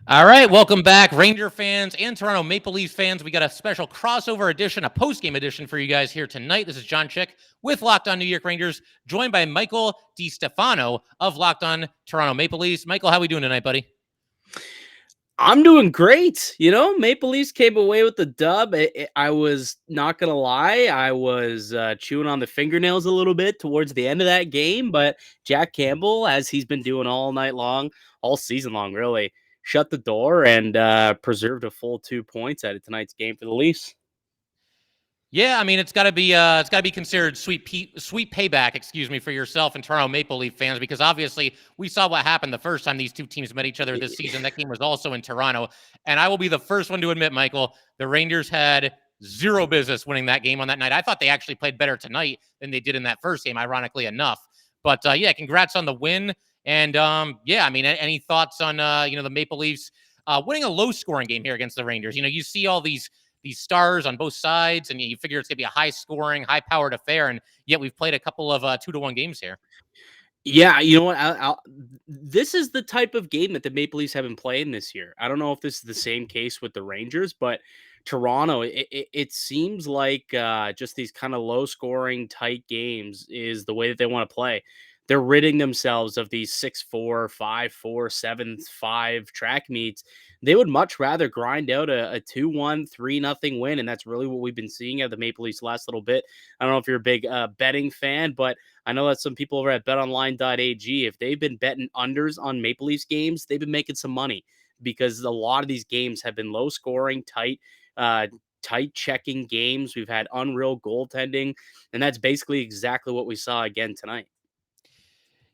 All right, welcome back, Ranger fans and Toronto Maple Leafs fans. We got a special crossover edition, a post-game edition for you guys here tonight. This is John Chick with Locked On New York Rangers, joined by Michael DiStefano of Locked On Toronto Maple Leafs. Michael, how are we doing tonight, buddy? I'm doing great. Maple Leafs came away with the dub. I was not going to lie. I was chewing on the fingernails a little bit towards the end of that game, but Jack Campbell, as he's been doing all night long, all season long, really, shut the door and preserved a full 2 points out of tonight's game for the Leafs. Yeah, I mean it's got to be considered sweet payback, for yourself and Toronto Maple Leaf fans, because obviously we saw what happened the first time these two teams met each other this season. That game was also in Toronto, and I will be the first one to admit, Michael, the Rangers had zero business winning that game on that night. I thought they actually played better tonight than they did in that first game, ironically enough. But yeah, congrats on the win. And yeah, I mean, any thoughts on the Maple Leafs winning a low-scoring game here against the Rangers? You see all these stars on both sides, and you figure it's going to be a high-scoring, high-powered affair, and yet we've played a couple of 2-1 games here. Yeah, you know what? This is the type of game that the Maple Leafs have been playing this year. I don't know if this is the same case with the Rangers, but Toronto, it seems like just these kind of low-scoring, tight games is the way that they want to play. They're ridding themselves of these 6-4, 5-4, 7-5 track meets. They would much rather grind out a 2-1, 3-0 win, and that's really what we've been seeing of the Maple Leafs last little bit. I don't know if you're a big betting fan, but I know that some people over at BetOnline.ag, if they've been betting unders on Maple Leafs games, they've been making some money because a lot of these games have been low scoring, tight checking games. We've had unreal goaltending, and that's basically exactly what we saw again tonight.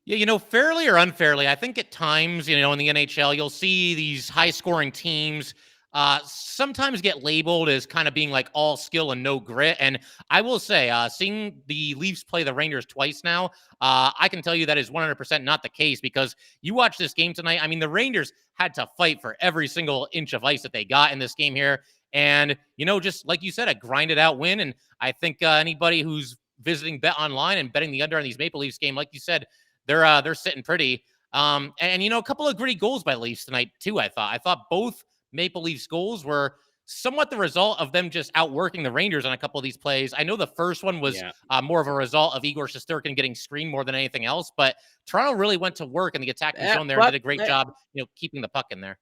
Yeah, fairly or unfairly, I think at times, in the NHL, you'll see these high-scoring teams sometimes get labeled as kind of being like all skill and no grit. And I will say, seeing the Leafs play the Rangers twice now, I can tell you that is 100% not the case, because you watch this game tonight. I mean, the Rangers had to fight for every single inch of ice that they got in this game here. And, just like you said, a grinded out win. And I think anybody who's visiting Bet Online and betting the under on these Maple Leafs game, like you said, they're sitting pretty. And a couple of gritty goals by Leafs tonight too. I thought both Maple Leafs goals were somewhat the result of them just outworking the Rangers on a couple of these plays. I know the first one was more of a result of Igor Shesterkin getting screened more than anything else, but Toronto really went to work in the attacking zone there and did a great job, keeping the puck in there.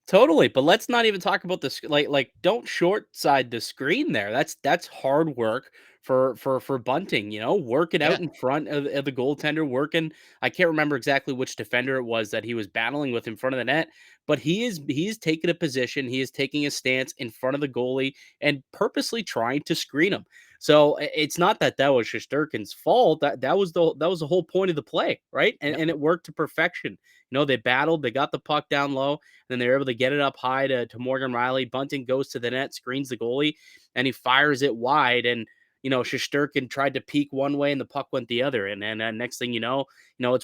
Totally, but let's not even talk about this. Like, don't short side the screen there. That's hard work for Bunting. Working Yeah. out in front of the goaltender, working. I can't remember exactly which defender it was that he was battling with in front of the net, but he is taking a position. He is taking a stance in front of the goalie and purposely trying to screen him. So it's not that was Shesterkin's fault. That was the whole point of the play, right? And Yep. and it worked to perfection. They battled. They got the puck down low. Then they're able to get it up high to Morgan Riley. Bunting goes to the net, screens the goalie, and he fires it wide. And Shesterkin tried to peek one way, and the puck went the other. And next thing it's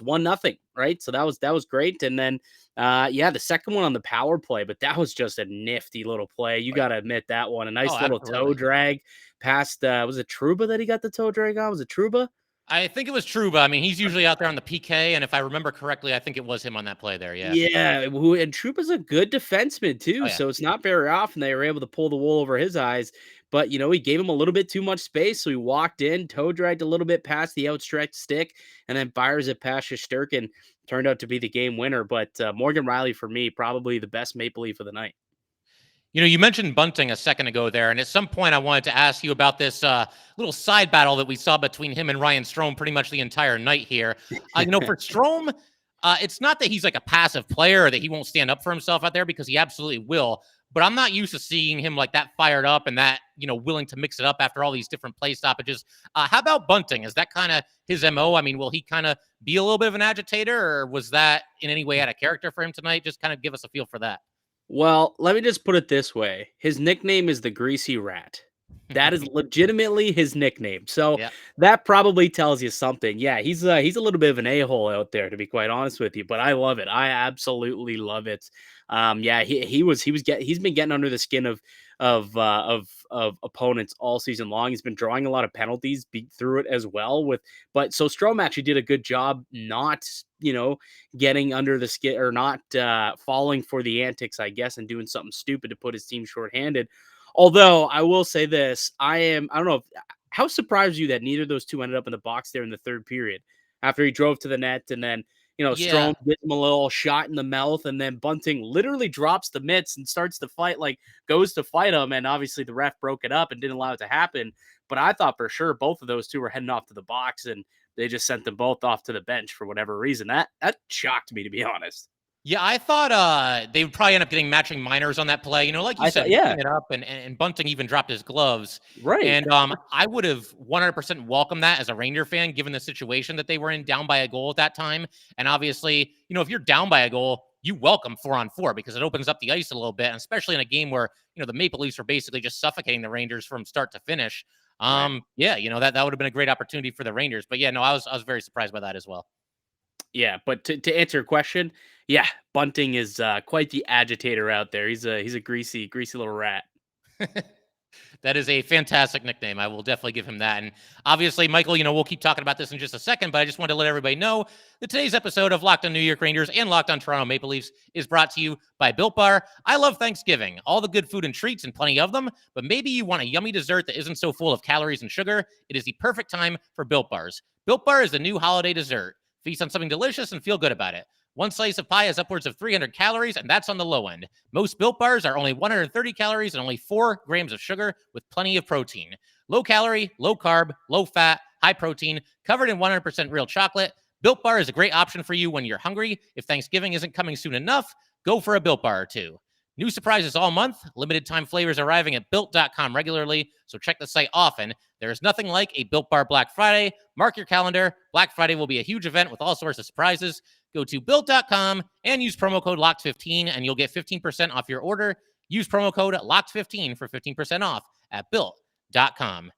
1-0, right? So that was great. And then the second one on the power play, but that was just a nifty little play. You got to admit that one, a nice little toe Absolutely. drag past. Was it Trouba that he got the toe drag on? Was it Trouba? I think it was Trouba. I mean, he's usually out there on the PK, and if I remember correctly, I think it was him on that play there. Yeah. Yeah, and Trouba's a good defenseman Oh too, yeah. so it's not very often they were able to pull the wool over his eyes. But he gave him a little bit too much space, so he walked in, toe dragged a little bit past the outstretched stick, and then fires it past Shesterkin. Turned out to be the game winner. But Morgan Riley, for me, probably the best Maple Leaf of the night. You mentioned Bunting a second ago there, and at some point I wanted to ask you about this little side battle that we saw between him and Ryan Strome pretty much the entire night here. For Strome, it's not that he's like a passive player or that he won't stand up for himself out there, because he absolutely will. But I'm not used to seeing him like that fired up and that, willing to mix it up after all these different play stoppages. How about Bunting? Is that kind of his MO? I mean, will he kind of be a little bit of an agitator, or was that in any way out of character for him tonight? Just kind of give us a feel for that. Well, let me just put it this way: his nickname is the Greasy Rat. That is legitimately his nickname. So Yeah. that probably tells you something. Yeah, he's a little bit of an a-hole out there, to be quite honest with you. But I love it. I absolutely love it. Yeah, he's been getting under the skin of opponents all season long. He's been drawing a lot of penalties, beat through it as well. But so Strome actually did a good job not getting under the skin or not falling for the antics, I guess, and doing something stupid to put his team shorthanded. Although I will say this, I don't know how surprised you that neither of those two ended up in the box there in the third period after he drove to the net and then Yeah. Strome gives him a little shot in the mouth and then Bunting literally drops the mitts and starts to fight, like goes to fight him, and obviously the ref broke it up and didn't allow it to happen. But I thought for sure both of those two were heading off to the box and they just sent them both off to the bench for whatever reason. That shocked me, to be honest. Yeah, I thought they would probably end up getting matching minors on that play. Like you I said, thought, yeah, mixing it up, and Bunting even dropped his gloves. right. And I would have 100% welcomed that as a Ranger fan, given the situation that they were in, down by a goal at that time. And obviously, if you're down by a goal, you welcome 4-on-4 because it opens up the ice a little bit, and especially in a game where the Maple Leafs are basically just suffocating the Rangers from start to finish. Right. Yeah, that would have been a great opportunity for the Rangers. But yeah, no, I was very surprised by that as well. Yeah, but to answer your question, yeah, Bunting is quite the agitator out there. He's a greasy little rat. That is a fantastic nickname. I will definitely give him that. And obviously, Michael, we'll keep talking about this in just a second, but I just wanted to let everybody know that today's episode of Locked on New York Rangers and Locked on Toronto Maple Leafs is brought to you by Built Bar. I love Thanksgiving, all the good food and treats and plenty of them, but maybe you want a yummy dessert that isn't so full of calories and sugar. It is the perfect time for Built Bars. Built Bar is the new holiday dessert. Feast on something delicious and feel good about it. One slice of pie has upwards of 300 calories, and that's on the low end. Most Built Bars are only 130 calories and only 4 grams of sugar with plenty of protein. Low calorie, low carb, low fat, high protein, covered in 100% real chocolate. Built Bar is a great option for you when you're hungry. If Thanksgiving isn't coming soon enough, go for a Built Bar or two. New surprises all month, limited time flavors arriving at built.com regularly, so check the site often. There is nothing like a Built Bar Black Friday. Mark your calendar. Black Friday will be a huge event with all sorts of surprises. Go to built.com and use promo code LOCKED15 and you'll get 15% off your order. Use promo code LOCKED15 for 15% off at built.com.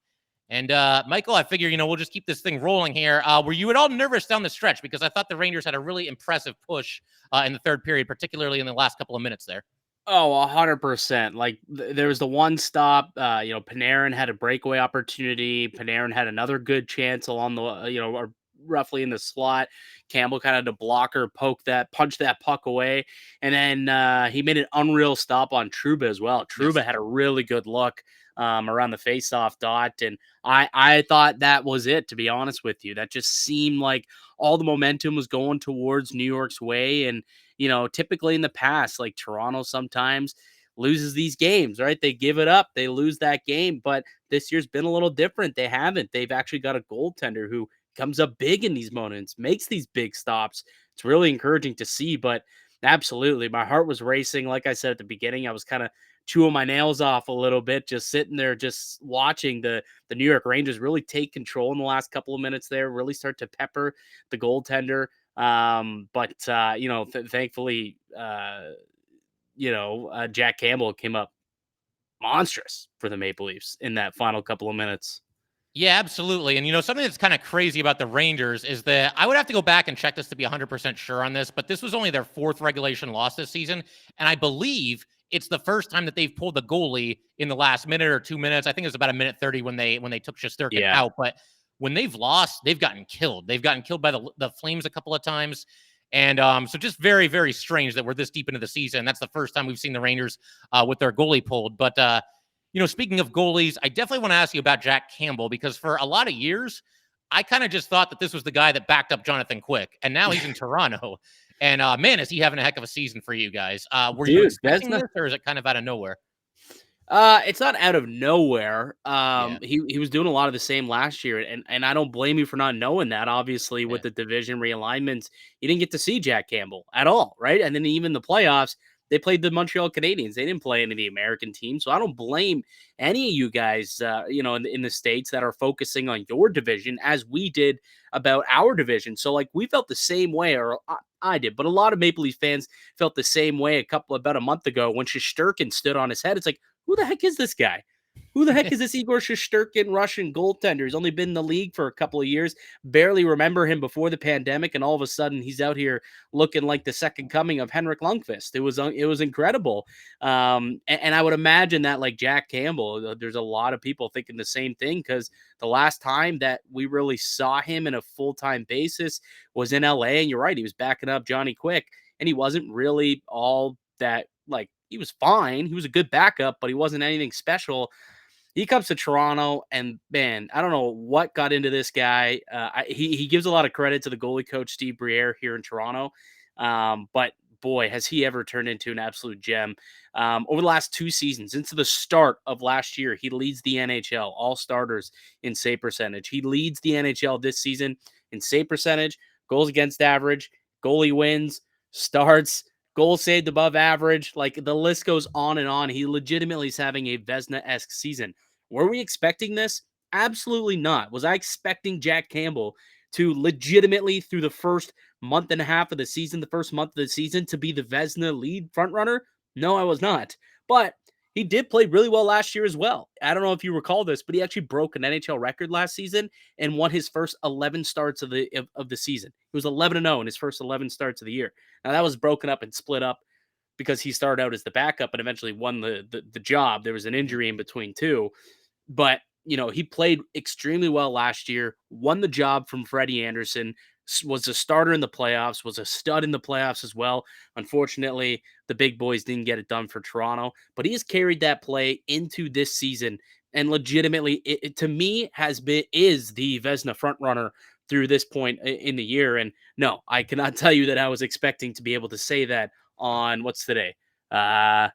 And Michael, I figure, we'll just keep this thing rolling here. Were you at all nervous down the stretch? Because I thought the Rangers had a really impressive push in the third period, particularly in the last couple of minutes there. Oh, 100%. Like there was the one stop. Panarin had a breakaway opportunity. Panarin had another good chance along the or roughly in the slot. Campbell kind of had to blocker, punch that puck away, and then he made an unreal stop on Trouba as well. Yes. Trouba had a really good look around the faceoff dot, and I thought that was it. To be honest with you, that just seemed like all the momentum was going towards New York's way, and typically in the past, like Toronto sometimes loses these games, right? They give it up, they lose that game. But this year's been a little different. They haven't. They've actually got a goaltender who comes up big in these moments, makes these big stops. It's really encouraging to see. But absolutely, my heart was racing. Like I said at the beginning, I was kind of chewing my nails off a little bit, just sitting there, just watching the New York Rangers really take control in the last couple of minutes there, really start to pepper the goaltender. But thankfully, Jack Campbell came up monstrous for the Maple Leafs in that final couple of minutes. Yeah, absolutely. And something that's kind of crazy about the Rangers is that I would have to go back and check this to be 100% sure on this, but this was only their 4th regulation loss this season. And I believe it's the first time that they've pulled the goalie in the last minute or 2 minutes. I think it was about a minute 30 when they took Shesterkin Yeah. out. But when they've lost, they've gotten killed. They've gotten killed by the Flames a couple of times. And so just very, very strange that we're this deep into the season. That's the first time we've seen the Rangers with their goalie pulled. But speaking of goalies, I definitely want to ask you about Jack Campbell because for a lot of years, I kind of just thought that this was the guy that backed up Jonathan Quick, and now he's in Toronto. And man, is he having a heck of a season for you guys? Were you Dude, expecting this, or is it kind of out of nowhere? It's not out of nowhere. Yeah, He was doing a lot of the same last year, and I don't blame you for not knowing that. Obviously, with yeah. the division realignments, you didn't get to see Jack Campbell at all, right? And then even the playoffs, they played the Montreal Canadiens. They didn't play any of the American teams, so I don't blame any of you guys, in the states that are focusing on your division as we did about our division. So like we felt the same way, or I did, but a lot of Maple Leaf fans felt the same way about a month ago when Shesterkin stood on his head. It's like, who the heck is this guy? Who the heck is this Igor Shesterkin Russian goaltender? He's only been in the league for a couple of years. Barely remember him before the pandemic, and all of a sudden he's out here looking like the second coming of Henrik Lundqvist. It was incredible. And I would imagine that like Jack Campbell, there's a lot of people thinking the same thing because the last time that we really saw him in a full-time basis was in LA, and you're right, he was backing up Johnny Quick, and he wasn't really all that like he was fine. He was a good backup, but he wasn't anything special. He comes to Toronto, and man, I don't know what got into this guy. He gives a lot of credit to the goalie coach Steve Briere here in Toronto, but boy, has he ever turned into an absolute gem. Over the last 2 seasons, since the start of last year, he leads the NHL all starters in save percentage. He leads the NHL this season in save percentage, goals against average, goalie wins, starts, goals saved above average. Like the list goes on and on. He legitimately is having a Vezina-esque season. Were we expecting this? Absolutely not. Was I expecting Jack Campbell to legitimately, through the first month and a half of the season, the first month of the season, to be the Vezina lead frontrunner? No, I was not. But he did play really well last year as well. I don't know if you recall this, but he actually broke an NHL record last season and won his first 11 starts of the season. He was 11-0 in his first 11 starts of the year. Now that was broken up and split up because he started out as the backup and eventually won the job. There was an injury in between too. But, he played extremely well last year, won the job from Freddie Anderson, was a starter in the playoffs, was a stud in the playoffs as well. Unfortunately, the big boys didn't get it done for Toronto, but he has carried that play into this season and legitimately, it to me, is the Vezina front runner through this point in the year. And no, I cannot tell you that I was expecting to be able to say that on what's today? Uh,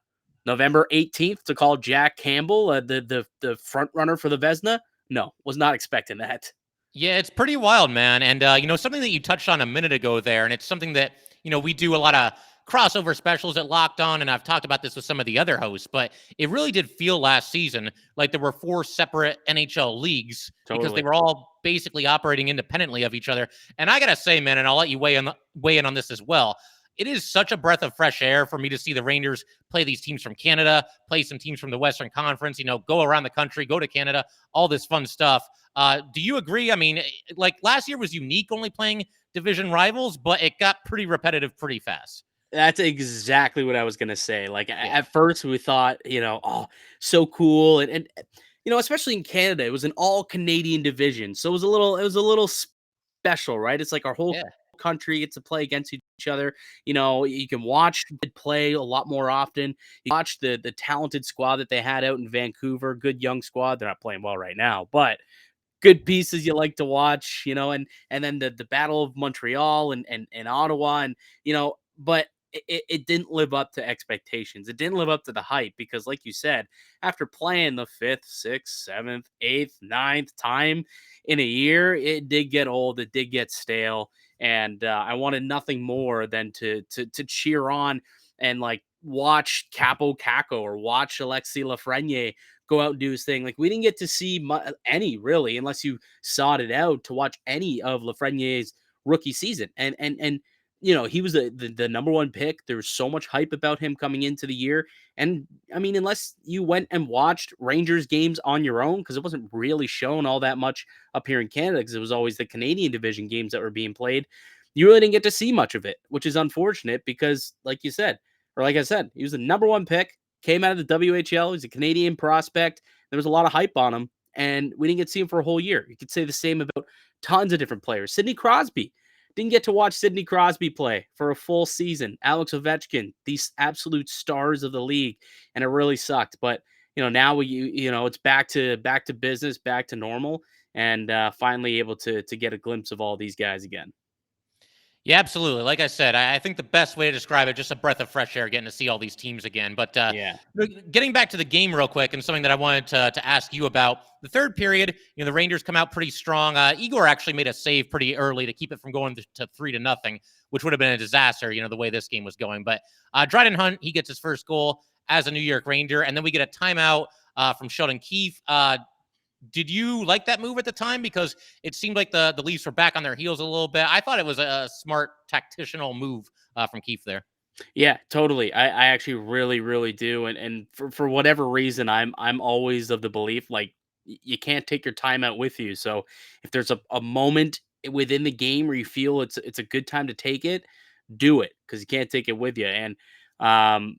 November 18th to call Jack Campbell the front runner for the Vezina? No, was not expecting that. Yeah, it's pretty wild, man. And something that you touched on a minute ago there, and it's something that we do a lot of crossover specials at Locked On, and I've talked about this with some of the other hosts. But it really did feel last season like there were 4 separate NHL leagues because they Totally. were all basically operating independently of each other. And I gotta say, man, and I'll let you weigh in on this as well. It is such a breath of fresh air for me to see the Rangers play these teams from Canada, play some teams from the Western Conference, go around the country, go to Canada, all this fun stuff. Do you agree? I mean, like last year was unique, only playing division rivals, but it got pretty repetitive pretty fast. That's exactly what I was gonna say. Like Yeah, at first we thought, oh, so cool, and especially in Canada, it was an all Canadian division, so it was a little special, right? It's like our whole yeah. country gets to play against each other. You can watch it play a lot more often. You watch the talented squad that they had out in Vancouver, good young squad. They're not playing well right now, but good pieces you like to watch, and then the Battle of Montreal and Ottawa, and but it didn't live up to expectations. It didn't live up to the hype because, like you said, after playing the fifth, sixth, seventh, eighth, ninth time in a year, it did get old. It did get stale, and I wanted nothing more than to cheer on and like watch Capo Caco or watch Alexi Lafreniere go out and do his thing. Like we didn't get to see any really, unless you sought it out to watch any of Lafreniere's rookie season. And he was the number one pick. There was so much hype about him coming into the year. And I mean, unless you went and watched Rangers games on your own, because it wasn't really shown all that much up here in Canada, because it was always the Canadian division games that were being played. You really didn't get to see much of it, which is unfortunate because, like you said, or like I said, he was the number one pick, came out of the WHL. He's a Canadian prospect. There was a lot of hype on him, and we didn't get to see him for a whole year. You could say the same about tons of different players. Sidney Crosby. Didn't get to watch Sidney Crosby play for a full season. Alex Ovechkin, these absolute stars of the league, and it really sucked. But now it's back to business, back to normal, and finally able to get a glimpse of all these guys again. Yeah, absolutely. Like I said, I think the best way to describe it, just a breath of fresh air, getting to see all these teams again. But Yeah. getting back to the game real quick, and something that I wanted to ask you about the third period. The Rangers come out pretty strong. Igor actually made a save pretty early to keep it from going to 3-0, which would have been a disaster. The way this game was going. But Dryden Hunt, he gets his first goal as a New York Ranger, and then we get a timeout from Sheldon Keefe. Did you like that move at the time? Because it seemed like the Leafs were back on their heels a little bit. I thought it was a smart tactical move from Keefe there. Yeah, totally. I actually really, really do. And for whatever reason, I'm always of the belief like you can't take your timeout with you. So if there's a moment within the game where you feel it's a good time to take it, do it because you can't take it with you. And um,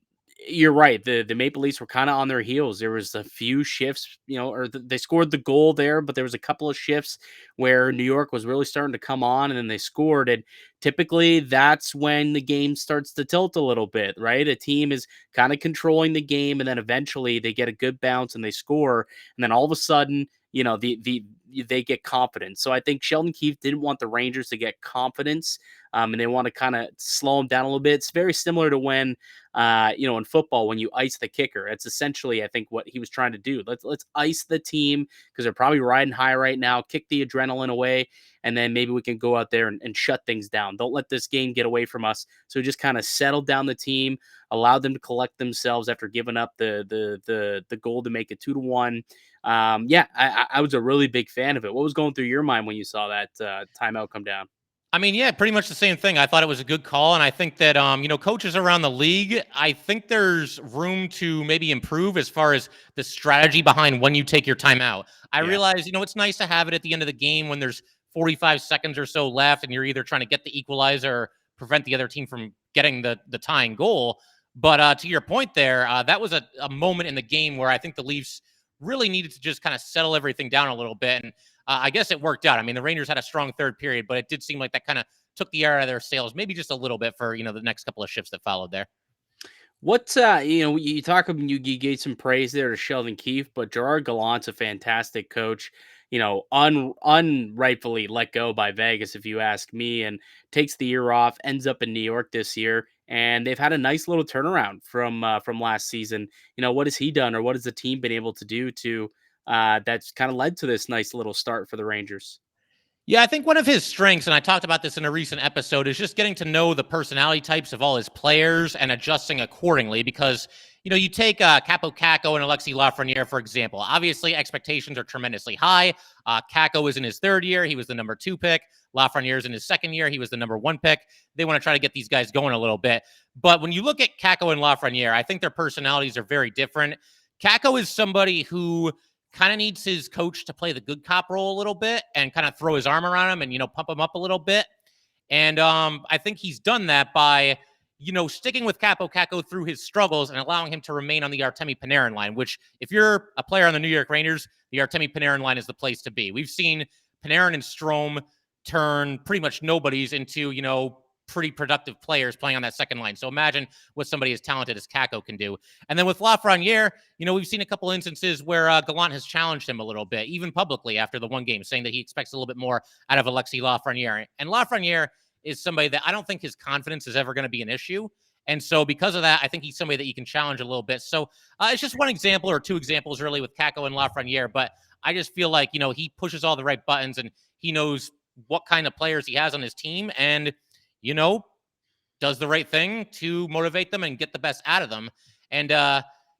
you're right. The Maple Leafs were kind of on their heels. There was a few shifts, they scored the goal there, but there was a couple of shifts where New York was really starting to come on, and then they scored. And typically that's when the game starts to tilt a little bit, right? A team is kind of controlling the game, and then eventually they get a good bounce and they score, and then all of a sudden, they get confidence. So I think Sheldon Keefe didn't want the Rangers to get confidence, and they want to kind of slow them down a little bit. It's very similar to when, in football when you ice the kicker. It's essentially, I think, what he was trying to do. Let's ice the team because they're probably riding high right now. Kick the adrenaline away, and then maybe we can go out there and shut things down. Don't let this game get away from us. So just kind of settled down the team, allowed them to collect themselves after giving up the goal to make it 2-1. Yeah, I was a really big fan of it. What was going through your mind when you saw that timeout come down? I mean, yeah, pretty much the same thing. I thought it was a good call, and I think that coaches around the league, I think there's room to maybe improve as far as the strategy behind when you take your time out. I Yeah. realize, it's nice to have it at the end of the game when there's 45 seconds or so left, and you're either trying to get the equalizer or prevent the other team from getting the tying goal. But to your point there, that was a moment in the game where I think the Leafs really needed to just kind of settle everything down a little bit. And I guess it worked out. I mean, the Rangers had a strong third period, but it did seem like that kind of took the air out of their sails, maybe just a little bit for the next couple of shifts that followed there. What you talk about you gave some praise there to Sheldon Keefe, but Gerard Gallant's a fantastic coach. Unrightfully let go by Vegas, if you ask me, and takes the year off. Ends up in New York this year, and they've had a nice little turnaround from last season. What has he done, or what has the team been able to do to that's kind of led to this nice little start for the Rangers? Yeah, I think one of his strengths, and I talked about this in a recent episode, is just getting to know the personality types of all his players and adjusting accordingly. Because, you take Capo Caco and Alexi Lafreniere, for example. Obviously, expectations are tremendously high. Caco is in his third year. He was the number 2 pick. Lafreniere is in his second year. He was the number 1 pick. They want to try to get these guys going a little bit. But when you look at Caco and Lafreniere, I think their personalities are very different. Caco is somebody who kind of needs his coach to play the good cop role a little bit and kind of throw his arm around him and pump him up a little bit. And I think he's done that by sticking with Capo Caco through his struggles and allowing him to remain on the Artemi Panarin line. Which, if you're a player on the New York Rangers, the Artemi Panarin line is the place to be. We've seen Panarin and Strome turn pretty much nobodies into pretty productive players playing on that second line. So imagine what somebody as talented as Caco can do. And then with Lafreniere, we've seen a couple instances where Gallant has challenged him a little bit, even publicly after the one game, saying that he expects a little bit more out of Alexi Lafreniere. And Lafreniere is somebody that I don't think his confidence is ever going to be an issue. And so because of that, I think he's somebody that you can challenge a little bit. So it's just one example or two examples really with Caco and Lafreniere. But I just feel like, he pushes all the right buttons and he knows what kind of players he has on his team. And you know, does the right thing to motivate them and get the best out of them. And,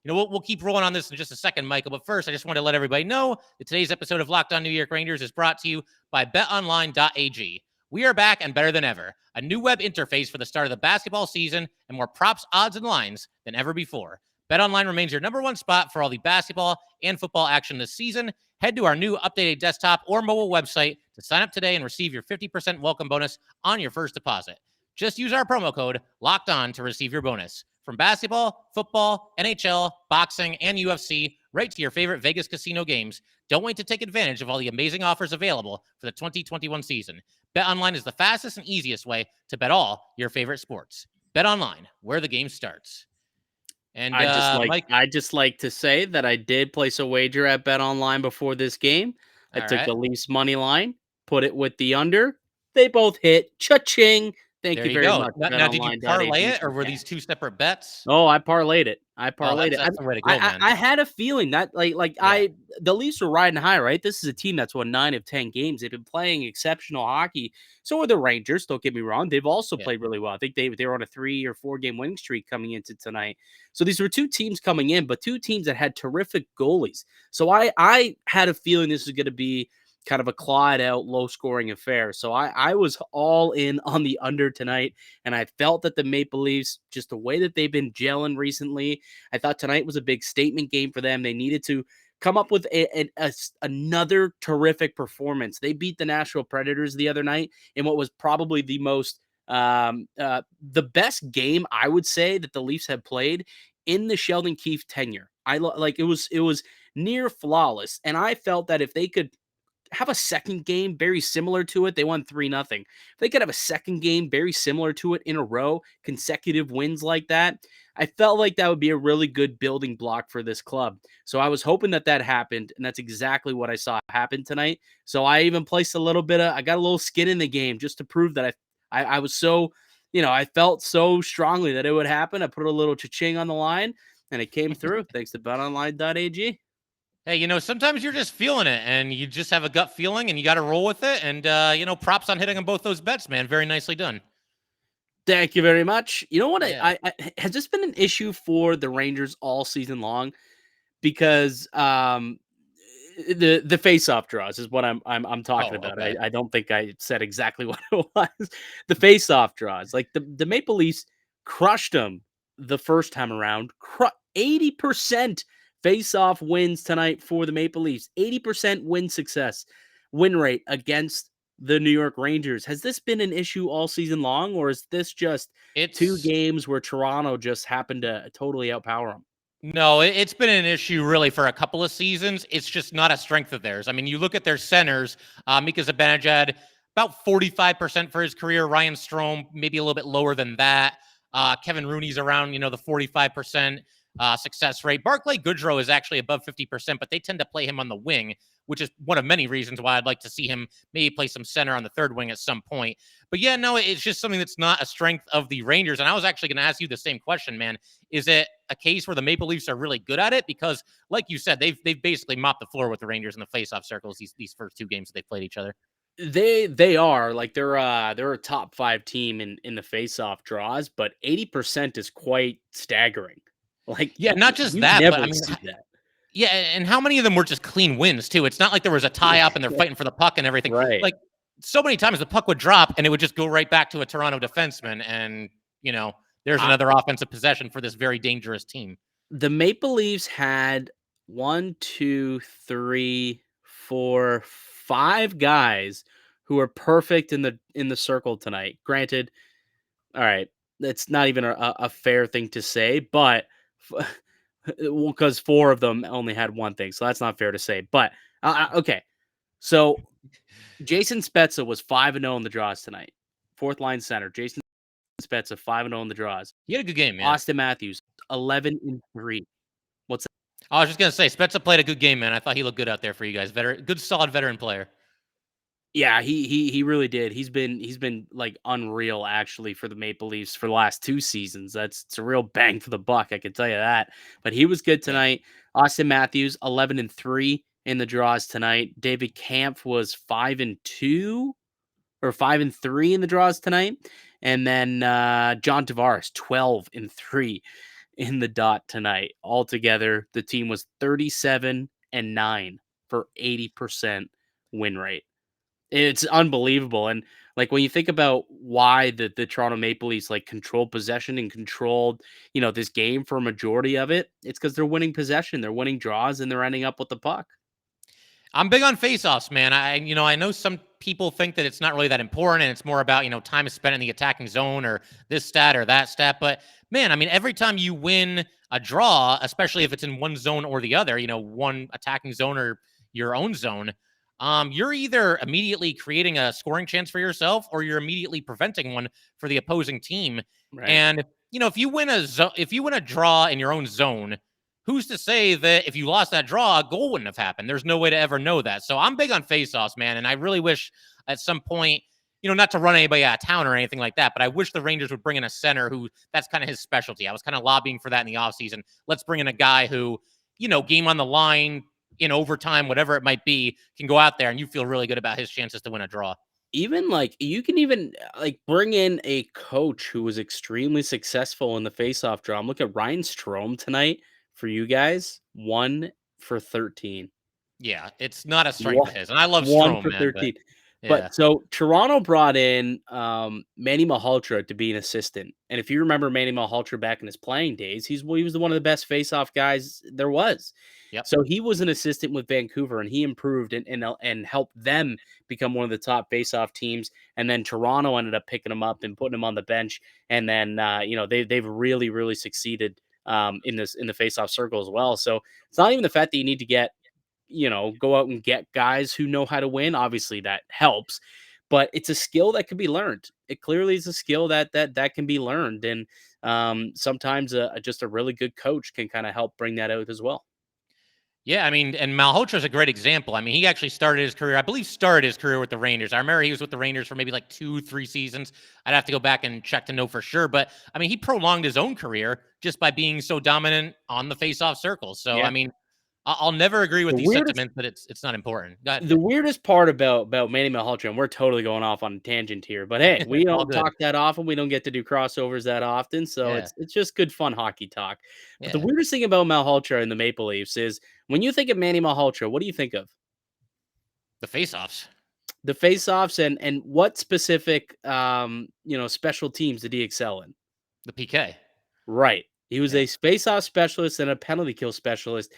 we'll keep rolling on this in just a second, Michael. But first, I just want to let everybody know that today's episode of Locked On New York Rangers is brought to you by BetOnline.ag. We are back and better than ever. A new web interface for the start of the basketball season and more props, odds, and lines than ever before. BetOnline remains your number one spot for all the basketball and football action this season. Head to our new updated desktop or mobile website to sign up today and receive your 50% welcome bonus on your first deposit. Just use our promo code Locked On to receive your bonus. From basketball, football, NHL, boxing, and UFC, right to your favorite Vegas casino games, don't wait to take advantage of all the amazing offers available for the 2021 season. BetOnline is the fastest and easiest way to bet all your favorite sports. BetOnline, where the game starts. And Mike, I just like to say that I did place a wager at BetOnline before this game. I all took right, the Leafs money line, put it with the under. They both hit. Cha-ching. Thank there you you very go. much. Now, did you parlay BetOnline.ag it, or some were these two cash. separate bets? Oh, I parlayed it. Oh, that's the way to go, man. I had a feeling that Yeah, the Leafs were riding high, right? This is a team that's won 9 of 10 games. They've been playing exceptional hockey. So are the Rangers, don't get me wrong. They've also yeah. played really well. I think they were on a 3 or 4 game winning streak coming into tonight. So these were two teams coming in, but two teams that had terrific goalies. So I had a feeling this was going to be kind of a clawed out, low scoring affair. So I was all in on the under tonight. And I felt that the Maple Leafs, just the way that they've been gelling recently, I thought tonight was a big statement game for them. They needed to come up with another terrific performance. They beat the Nashville Predators the other night in what was probably the best game I would say that the Leafs have played in the Sheldon Keefe tenure. Like it was near flawless, and I felt that if they could have a second game very similar to it. They won 3-0. If they could have a second game very similar to it in a row, consecutive wins like that, I felt like that would be a really good building block for this club. So I was hoping that that happened, and that's exactly what I saw happen tonight. So I even placed I got a little skin in the game just to prove that I was so, I felt so strongly that it would happen. I put a little cha-ching on the line, and it came through thanks to BetOnline.ag. Hey, sometimes you're just feeling it and you just have a gut feeling and you got to roll with it. And, props on hitting on both those bets, man. Very nicely done. Thank you very much. You know what? Yeah. Has this been an issue for the Rangers all season long? Because the face-off draws is what I'm talking Oh, about. okay. I don't think I said exactly what it was. The face-off draws, like the Maple Leafs crushed them the first time around. 80% face-off wins tonight for the Maple Leafs. 80% win rate against the New York Rangers. Has this been an issue all season long, or is this just two It's games where Toronto just happened to totally outpower them? No, it's been an issue really for a couple of seasons. It's just not a strength of theirs. I mean, you look at their centers. Mika Zibanejad, about 45% for his career. Ryan Strome, maybe a little bit lower than that. Kevin Rooney's around, the 45% success rate. Barclay Goodrow is actually above 50%, but they tend to play him on the wing, which is one of many reasons why I'd like to see him maybe play some center on the third wing at some point. But yeah, no, it's just something that's not a strength of the Rangers. And I was actually going to ask you the same question, man. Is it a case where the Maple Leafs are really good at it? Because, like you said, they've basically mopped the floor with the Rangers in the faceoff circles these first two games that they played each other. They are like they're a top 5 team in the face-off draws, but 80% is quite staggering. Like Yeah, not just you that, but I never mean, see that. yeah, and how many of them were just clean wins too? It's not like there was a tie up and they're fighting for the puck and everything. Right. Like so many times the puck would drop and it would just go right back to a Toronto defenseman, and you know, there's I, another offensive possession for this very dangerous team. the Maple Leafs had one, two, three, four, 5 guys who are perfect in the circle tonight. Granted, all right, that's not even a fair thing to say, but because 4 of them only had one thing, so that's not fair to say. But okay, so Jason Spezza was 5-0 in the draws tonight. Fourth line center, Jason Spezza 5-0 in the draws. He had a good game, man. Austin Matthews 11-3. What's I was just gonna say Spezza played a good game, man. I thought he looked good out there for you guys. Good, solid veteran player. Yeah, he really did. He's been like unreal actually for the Maple Leafs for the last 2 seasons. It's a real bang for the buck, I can tell you that. But he was good Yeah. tonight. Austin Matthews 11-3 in the draws tonight. David Kampf was 5-2 or 5-3 in the draws tonight. And then John Tavares 12-3 in the dot tonight. Altogether, the team was 37-9 for 80% win rate. It's unbelievable. And like when you think about why the Toronto Maple Leafs like controlled possession and controlled, this game for a majority of it, it's because they're winning possession, they're winning draws, and they're ending up with the puck. I'm big on faceoffs, man. I know some people think that it's not really that important and it's more about, time spent in the attacking zone or this stat or that stat. But man, I mean, every time you win a draw, especially if it's in one zone or the other, one attacking zone or your own zone, you're either immediately creating a scoring chance for yourself or you're immediately preventing one for the opposing team. Right. And, if you win if you win a draw in your own zone, who's to say that if you lost that draw, a goal wouldn't have happened? There's no way to ever know that. So I'm big on faceoffs, man. And I really wish at some point, not to run anybody out of town or anything like that, but I wish the Rangers would bring in a center who that's kind of his specialty. I was kind of lobbying for that in the offseason. Let's bring in a guy who, game on the line in overtime, whatever it might be, can go out there and you feel really good about his chances to win a draw. Even like you can even like bring in a coach who was extremely successful in the faceoff draw. Look at Ryan Strome tonight for you guys, 1 for 13. Yeah, it's not a strength One of his, and I love 1 Strome, for man, but 13. yeah. But so Toronto brought in Manny Malhotra to be an assistant. And if you remember Manny Malhotra back in his playing days, he was one of the best face-off guys there was. Yep. So he was an assistant with Vancouver and he improved and helped them become one of the top face-off teams. And then Toronto ended up picking him up and putting him on the bench. And then they've really, really succeeded in the face-off circle as well. So it's not even the fact that you need to go out and get guys who know how to win. Obviously, that helps, but it's a skill that can be learned. It clearly is a skill that can be learned, and sometimes just a really good coach can kind of help bring that out as well. Yeah, I mean, and Malhotra's a great example. I mean, he actually started his career, I believe, started his career with the Rangers. I remember he was with the Rangers for maybe like 2, 3 seasons. I'd have to go back and check to know for sure. But I mean, he prolonged his own career just by being so dominant on the faceoff circle. So I Yeah. mean, I'll never agree with The these weirdest sentiments that it's not important. Go ahead. the weirdest part about Manny Malhotra, and we're totally going off on a tangent here, but hey, we All don't good. talk that often. We don't get to do crossovers that often, so Yeah, it's just good fun hockey talk. But the yeah. weirdest thing about Malhotra and the Maple Leafs is when you think of Manny Malhotra, what do you think of? The faceoffs, The face-offs and what specific, special teams did he excel in? the PK. Right. He was Yeah. a face-off specialist and a penalty kill specialist,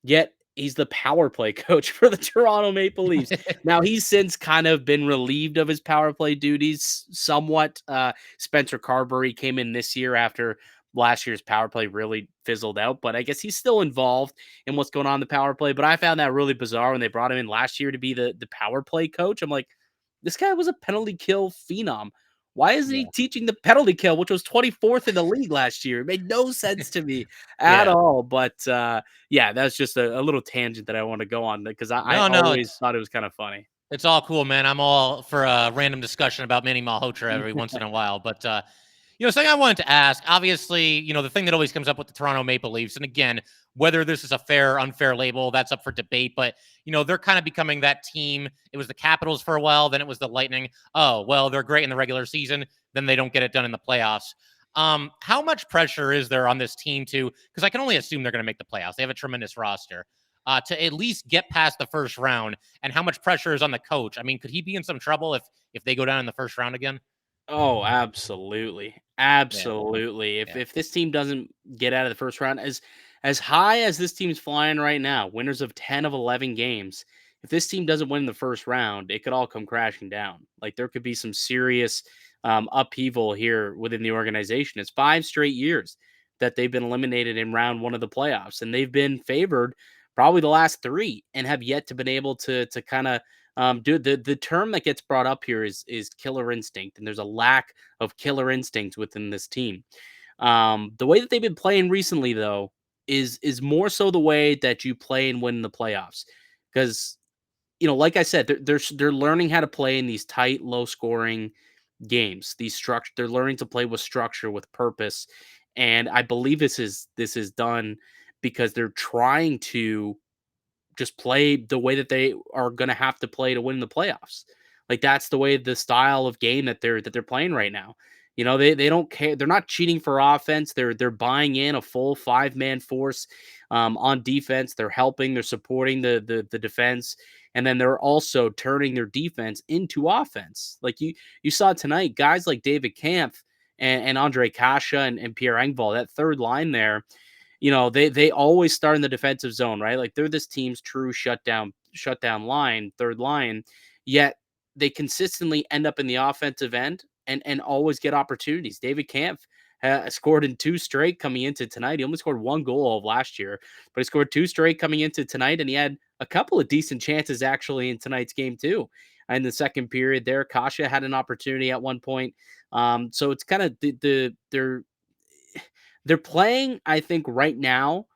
yet he's the power play coach for the Toronto Maple Leafs. Now, he's since kind of been relieved of his power play duties somewhat. Spencer Carberry came in this year after last year's power play really fizzled out, but I guess he's still involved in what's going on in the power play. But I found that really bizarre when they brought him in last year to be the power play coach. I'm like, this guy was a penalty kill phenom. Why isn't he Yeah. teaching the penalty kill, which was 24th in the league last year? It made no sense to me at Yeah. all. But yeah, that's just a little tangent that I want to go on because I No, no, always thought it was kind of funny. it's all cool, man. I'm all for a random discussion about Manny Malhotra every once in a while. But something I wanted to ask. Obviously, the thing that always comes up with the Toronto Maple Leafs, and again, whether this is a fair or unfair label, that's up for debate. But they're kind of becoming that team. It was the Capitals for a while, then it was the Lightning. Oh, well, they're great in the regular season, then they don't get it done in the playoffs. How much pressure is there on this team to? Because I can only assume they're going to make the playoffs. They have a tremendous roster. To at least get past the first round, and how much pressure is on the coach? I mean, could he be in some trouble if they go down in the first round again? Oh, absolutely. Yeah, Absolutely. If yeah, if this team doesn't get out of the first round, as high as this team's flying right now, winners of 10 of 11 games, if this team doesn't win the first round, it could all come crashing down. Like there could be some serious upheaval here within the organization. It's 5 straight years that they've been eliminated in round one of the playoffs, and they've been favored probably the last three and have yet to been able to kind of dude, the term that gets brought up here is killer instinct, and there's a lack of killer instinct within this team. The way that they've been playing recently, though, is more so the way that you play and win the playoffs. Because like I said, they're learning how to play in these tight, low scoring games. They're learning to play with structure, with purpose, and I believe this is done because they're trying to just play the way that they are gonna have to play to win the playoffs. Like that's the style of game that they're playing right now. They don't care. They're not cheating for offense. They're buying in a full five-man force on defense. They're helping. They're supporting the defense, and then they're also turning their defense into offense. Like you saw tonight, guys like David Kampf and Andre Kasha and Pierre Engvall, that third line there, they always start in the defensive zone, right? Like they're this team's true shutdown line, third line, yet they consistently end up in the offensive end and always get opportunities. David Kampf scored in two straight coming into tonight. He only scored one goal all of last year, but he scored two straight coming into tonight, and he had a couple of decent chances actually in tonight's game too. In the second period, there, Kasha had an opportunity at one point. So it's kind of they're playing, I think, right now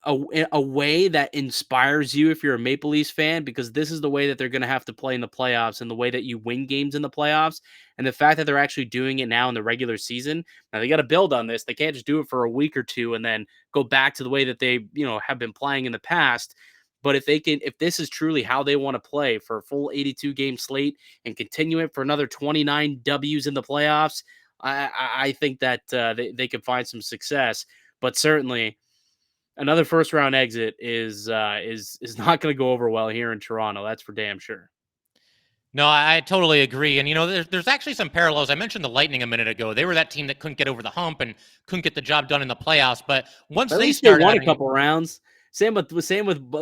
a way that inspires you if you're a Maple Leafs fan, because this is the way that they're going to have to play in the playoffs and the way that you win games in the playoffs. And the fact that they're actually doing it now in the regular season, now they got to build on this. They can't just do it for a week or two and then go back to the way that they, have been playing in the past. But if this is truly how they want to play for a full 82 game slate and continue it for another 29 W's in the playoffs, I think that they could find some success. But certainly, Another first round exit is not going to go over well here in Toronto. That's for damn sure. No, I totally agree. And, there's actually some parallels. I mentioned the Lightning a minute ago. They were that team that couldn't get over the hump and couldn't get the job done in the playoffs. But once But at they least they started won a having, couple rounds. Same with well,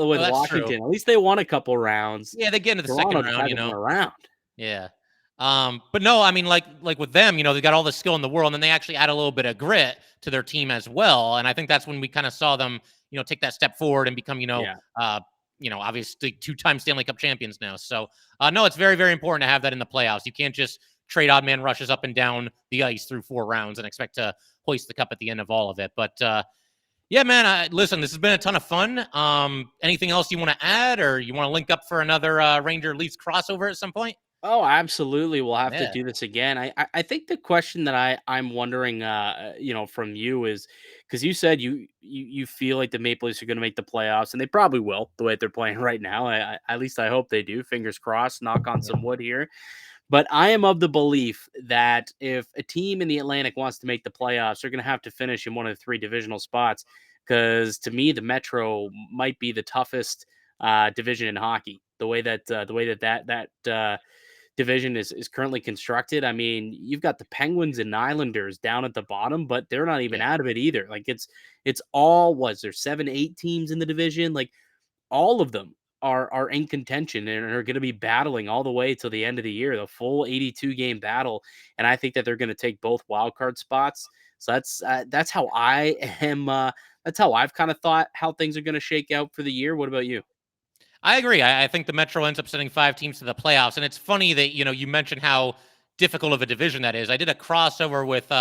that's true. Washington. At least they won a couple rounds. Yeah, they get into the second Toronto just round, hasn't been around. Yeah. But no, I mean, like with them, they got all the skill in the world, and then they actually add a little bit of grit to their team as well. And I think that's when we kind of saw them, take that step forward and become, Yeah. obviously two-time Stanley Cup champions now. So no, it's very, very important to have that in the playoffs. You can't just trade odd man rushes up and down the ice through 4 rounds and expect to hoist the cup at the end of all of it. But yeah, man, listen, this has been a ton of fun. Anything else you want to add, or you want to link up for another Ranger Leafs crossover at some point? Oh, absolutely. We'll have to Yeah. do this again. I think the question that I'm wondering, from you is because you said you feel like the Maple Leafs are going to make the playoffs, and they probably will the way they're playing right now. At least I hope they do. Fingers crossed. Knock on some wood here. But I am of the belief that if a team in the Atlantic wants to make the playoffs, they're going to have to finish in one of the three divisional spots. Because to me, the Metro might be the toughest division in hockey. The way that division is currently constructed. I mean, you've got the Penguins and Islanders down at the bottom, but they're not even Yeah. out of it either. Like it's all was there 7, 8 teams in the division. Like all of them are in contention and are going to be battling all the way till the end of the year, the full 82 game battle. And I think that they're going to take both wild card spots. So that's how I am. That's how I've kind of thought how things are going to shake out for the year. What about you? I agree. I think the Metro ends up sending 5 teams to the playoffs, and it's funny that you mentioned how difficult of a division that is. I did a crossover with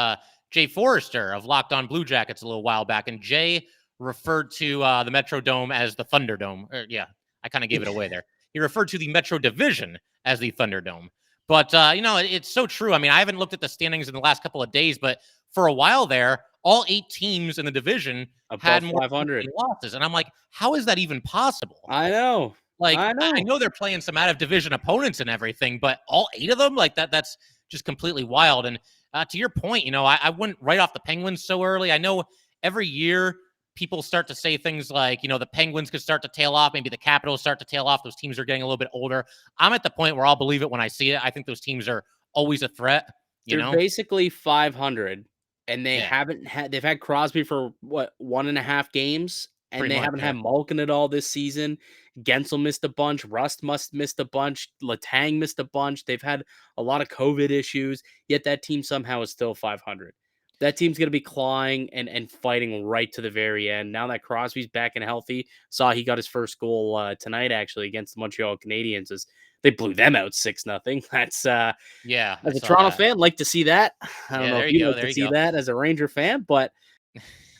Jay Forrester of Locked On Blue Jackets a little while back, and Jay referred to the Metro Dome as the Thunderdome. Yeah, I kind of gave it away there. He referred to the Metro Division as the Thunderdome. But it's so true. I mean, I haven't looked at the standings in the last couple of days, but for a while there, all 8 teams in the division had Above more than 500. 15 losses, and I'm like, how is that even possible? I know. Like, I I know. know they're playing some out of division opponents and everything, but all 8 of them, like that's just completely wild. And to your point, I wouldn't write off the Penguins so early. I know every year people start to say things like, the Penguins could start to tail off, maybe the Capitals start to tail off. Those teams are getting a little bit older. I'm at the point where I'll believe it when I see it. I think those teams are always a threat, you They're know? basically 500, and Yeah, they've had Crosby for what, 1.5 games, and pretty they much. haven't Yeah. had Malkin at all this season. Gensel missed a bunch, Rust must missed a bunch, Letang missed a bunch. They've had a lot of COVID issues, yet that team somehow is still 500. That team's going to be clawing and fighting right to the very end. Now that Crosby's back and healthy, saw he got his first goal tonight actually against the Montreal Canadiens as they blew them out 6-0. Yeah, I As a saw Toronto that. fan, like to see that. I don't Yeah, know if there you you go. like There to you see go. that as a Ranger fan, but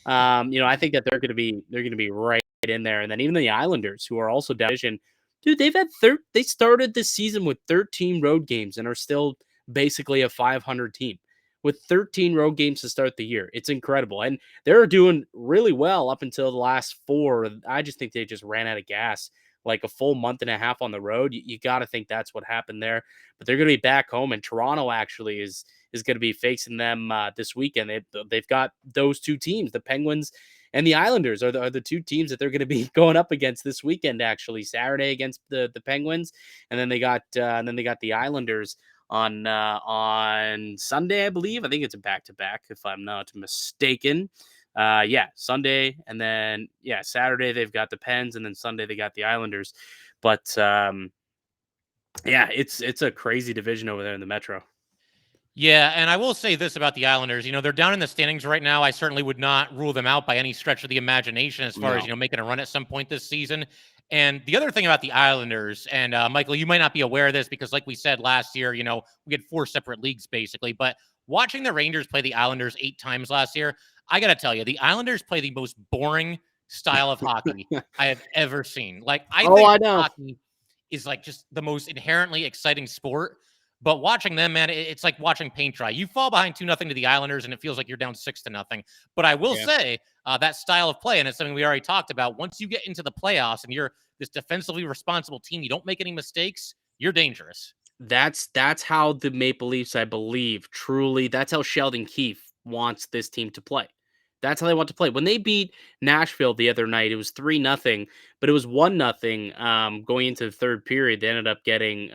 I think that they're gonna be right in there. And then even the Islanders, who are also down division, dude, they started this season with 13 road games and are still basically a 500 team with 13 road games to start the year. It's incredible, and they're doing really well up until the last four. I just think they just ran out of gas. Like a full month and a half on the road, you got to think that's what happened there. But they're going to be back home, and Toronto actually is going to be facing them this weekend. They've got those two teams, the Penguins and the Islanders, are the two teams that they're going to be going up against this weekend. Actually, Saturday against the Penguins, and then they got the Islanders on Sunday, I believe. I think it's a back to back, if I'm not mistaken. Yeah, Sunday, and then yeah, Saturday they've got the Pens, and then Sunday they got the Islanders. But yeah, it's a crazy division over there in the Metro. Yeah, and I will say this about the Islanders. They're down in the standings right now. I certainly would not rule them out by any stretch of the imagination as far as, No, making a run at some point this season. And the other thing about the Islanders, and Michael, you might not be aware of this because, like we said last year, we had 4 separate leagues basically. But watching the Rangers play the Islanders 8 times last year, I got to tell you, the Islanders play the most boring style of hockey I have ever seen. Like, I oh, think I know. hockey is like just the most inherently exciting sport. But watching them, man, it's like watching paint dry. You fall behind 2-0 to the Islanders, and it feels like you're down 6-0. But I will Yeah. say that style of play, and it's something we already talked about. Once you get into the playoffs and you're this defensively responsible team, you don't make any mistakes, you're dangerous. That's how the Maple Leafs, I believe, truly. That's how Sheldon Keefe wants this team to play. That's how they want to play. When they beat Nashville the other night, it was 3-0, but it was 1-0 going into the third period. They ended up getting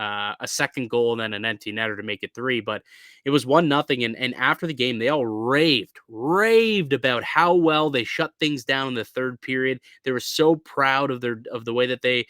a second goal and then an empty netter to make it three. But it was 1-0. And after the game, they all raved about how well they shut things down in the third period. They were so proud of the way that they,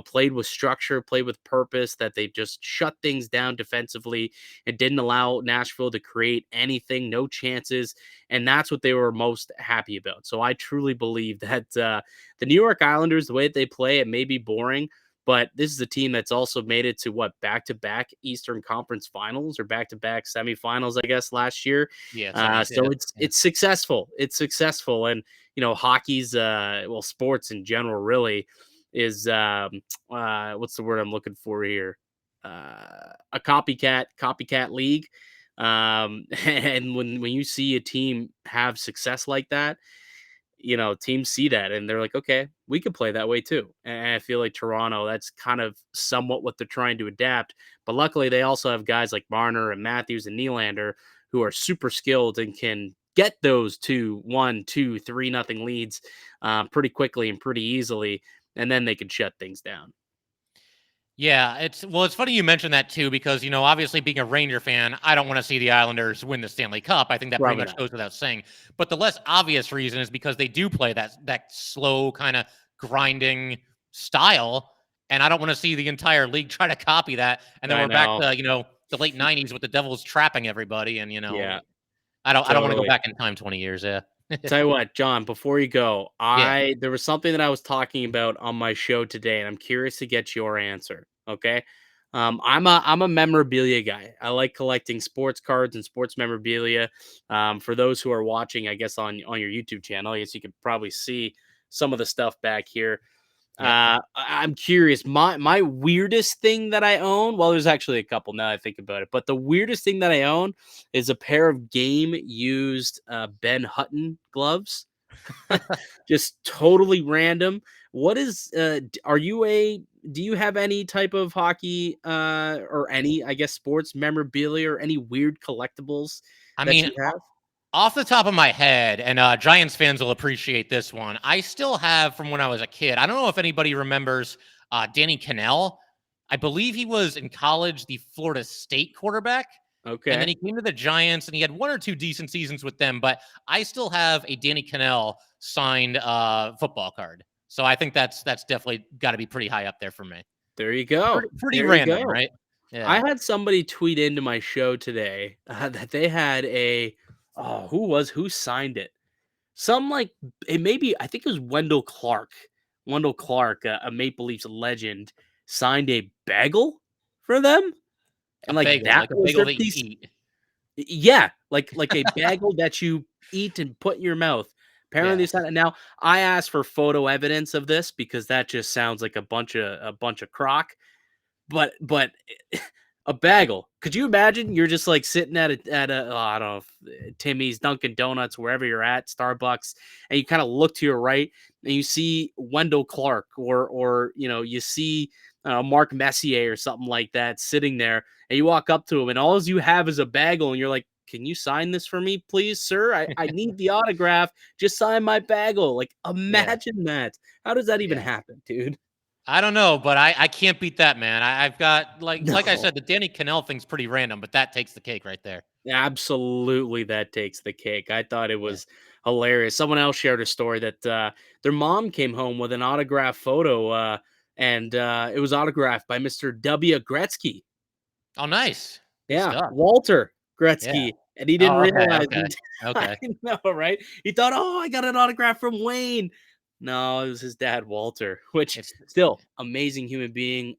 played with structure, played with purpose, that they just shut things down defensively and didn't allow Nashville to create anything, no chances. And that's what they were most happy about. So I truly believe that the New York Islanders, the way that they play, it may be boring, but this is a team that's also made it to back-to-back Eastern Conference Finals or back-to-back semifinals, I guess, last year. Yeah, semis. So Yeah. it's successful. It's successful, and hockey's sports in general really is what's the word I'm looking for here? A copycat league. And when you see a team have success like that, teams see that and they're like, okay, we could play that way too. And I feel like Toronto, that's kind of somewhat what they're trying to adapt. But luckily, they also have guys like Marner and Matthews and Nylander who are super skilled and can get those 2-1, 2, 3-0 leads pretty quickly and pretty easily. And then they can shut things down. Yeah, it's funny you mentioned that too, because obviously being a Ranger fan, I don't want to see the Islanders win the Stanley Cup. I think that pretty Probably much not. goes without saying. But the less obvious reason is because they do play that slow kind of grinding style, and I don't want to see the entire league try to copy that. And then I we're back know. to the late '90s with the Devils trapping everybody, and Yeah, I don't want to go totally. back in time 20 years. Yeah. Tell you what, John, before you go, Yeah. there was something that I was talking about on my show today, and I'm curious to get your answer. Okay. I'm a memorabilia guy. I like collecting sports cards and sports memorabilia. For those who are watching, I guess on your YouTube channel, I guess you could probably see some of the stuff back here. Yep. I'm curious. My weirdest thing that I own, well, there's actually a couple now that I think about it, but the weirdest thing that I own is a pair of game used Ben Hutton gloves. Just totally random. What is do you have any type of hockey or any, I guess, sports memorabilia or any weird collectibles I that mean, you have? off the top of my head, and Giants fans will appreciate this one. I still have from when I was a kid. I don't know if anybody remembers Danny Cannell. I believe he was in college the Florida State quarterback, and then Okay. he came to the Giants, and he had one or two decent seasons with them. But I still have a Danny Cannell signed football card, so I think that's definitely got to be pretty high up there for me. There you go. Pretty There you random, go. right? I Yeah. had somebody tweet into my show today that they had who signed it? Some like it maybe I think it was Wendell Clark. Wendell Clark, a Maple Leafs legend, signed a bagel for them, A and like bagel, that like a was bagel their that you piece. eat. Yeah, like a bagel that you eat and put in your mouth. Apparently, they Yes. signed it. Now I asked for photo evidence of this because that just sounds like a bunch of crock. But a bagel. Could you imagine you're just like sitting at a I don't know Timmy's, Dunkin' Donuts, wherever you're at, Starbucks, and you kind of look to your right and you see Wendell Clark or you see Mark Messier or something like that sitting there, and you walk up to him and all you have is a bagel, and you're like, can you sign this for me, please, sir? I need the autograph. Just sign my bagel. Like, Yeah. imagine that. How does that even Yeah. happen, dude? I don't know, but I can't beat that, man. I've got like I No. said, the Danny Cannell thing's pretty random, but that takes the cake right there. Absolutely, that takes the cake. I thought it Yeah. was hilarious. Someone else shared a story that their mom came home with an autograph photo, and it was autographed by Mr. W. Gretzky. Oh, nice. Good Yeah, stuff. Walter Yeah. Gretzky, and he didn't Oh, okay, realize. okay, I okay. know, right? He thought, "Oh, I got an autograph from Wayne." No, it was his dad, Walter. Which It's still amazing human being.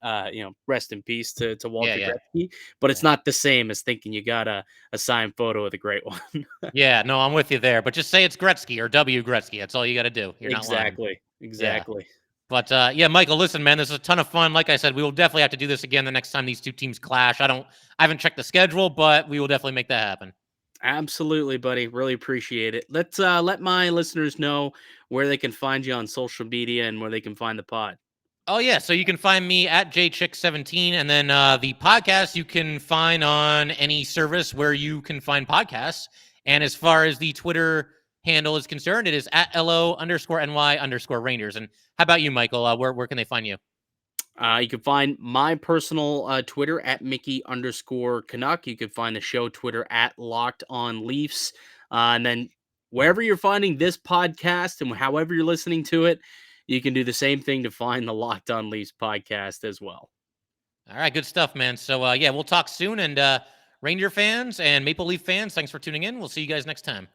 Rest in peace to yeah, Walter yeah, Gretzky. But it's yeah. not the same as thinking you got a signed photo of the great one. Yeah, no, I'm with you there, but just say it's Gretzky or W. Gretzky. That's all you gotta do. You're not lying. Exactly, Yeah. exactly. But, yeah, Michael, listen, man, this is a ton of fun. Like I said, we will definitely have to do this again the next time these 2 teams clash. I haven't checked the schedule, but we will definitely make that happen. Absolutely, buddy. Really appreciate it. Let's let my listeners know where they can find you on social media and where they can find the pod. Oh yeah, so you can find me at jchick17, and then the podcast you can find on any service where you can find podcasts. And as far as the Twitter handle is concerned, it is at LO_NY_Rangers. And how about you, Michael? Where can they find you? You can find my personal Twitter at Mickey_Canuck. You can find the show Twitter at Locked On Leafs. And then wherever you're finding this podcast and however you're listening to it, you can do the same thing to find the Locked On Leafs podcast as well. All right, good stuff, man. So, yeah, we'll talk soon. And Ranger fans and Maple Leaf fans, thanks for tuning in. We'll see you guys next time.